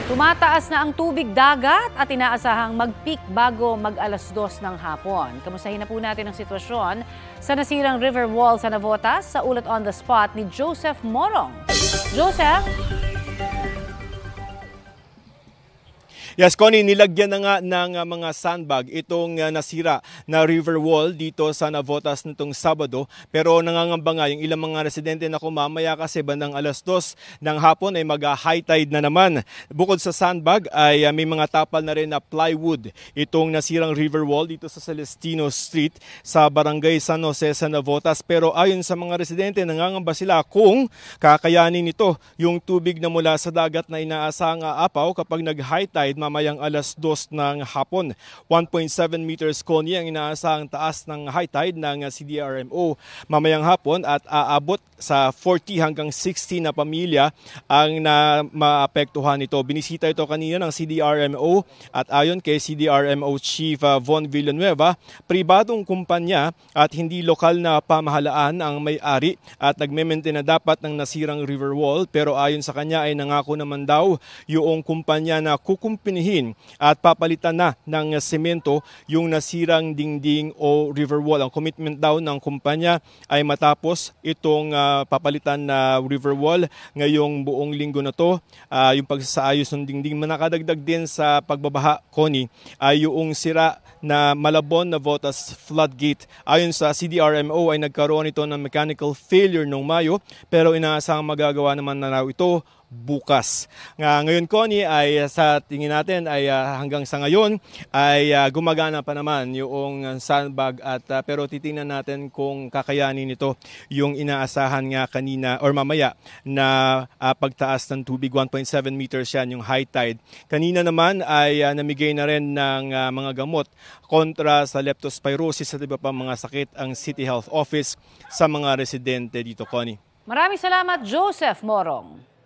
Tumataas na ang tubig dagat at inaasahang mag-peak bago mag-alas 2 ng hapon. Kamustahin na po natin ang sitwasyon sa nasirang river wall sa Navotas sa ulat on the spot ni Joseph Morong. Joseph? Yes, Connie, nilagyan na nga ng mga sandbag itong nasira na river wall dito sa Navotas nitong Sabado. Pero nangangamba nga yung ilang mga residente na mamaya kasi bandang alas 2 ng hapon ay mag-high tide na naman. Bukod sa sandbag ay may mga tapal na rin na plywood itong nasirang river wall dito sa Celestino Street sa Barangay San Jose sa Navotas. Pero ayon sa mga residente, nangangamba sila kung kakayanin nito yung tubig na mula sa dagat na inaasahang aapaw kapag nag-high tide mamayang alas 2 ng hapon. 1.7 meters, Connie, ang inaasahang taas ng high tide ng CDRMO mamayang hapon at aabot sa 40 hanggang 60 na pamilya ang maapektuhan nito. Binisita ito kanina ng CDRMO at ayon kay CDRMO Chief Von Villanueva, pribadong kumpanya at hindi lokal na pamahalaan ang may-ari at nagme-maintain na dapat ng nasirang river wall, pero ayon sa kanya ay nangako naman daw yung kumpanya na kukumpinihin at papalitan na ng semento yung nasirang dingding o river wall. Ang commitment daw ng kumpanya ay matapos itong papalitan na river wall ngayong buong linggo na to. Yung pagsasaayos ng dingding, nakadagdag din sa pagbabaha, Connie, ay yung sira na Malabon Navotas floodgate. Ayon sa CDRMO ay nagkaroon ito ng mechanical failure noong Mayo, pero inaasahang magagawa naman na raw ito bukas. Ngayon, Connie, ay sa tingin natin ay hanggang sa ngayon ay gumagana pa naman yung sandbag at pero titingnan natin kung kakayanin nito yung inaasahan nga kanina or mamaya na pagtaas ng tubig. 1.7 meters yan yung high tide. Kanina naman ay namigay na rin ng mga gamot kontra sa leptospirosis at iba pang mga sakit ang City Health Office sa mga residente dito, Connie. Maraming salamat, Joseph Morong.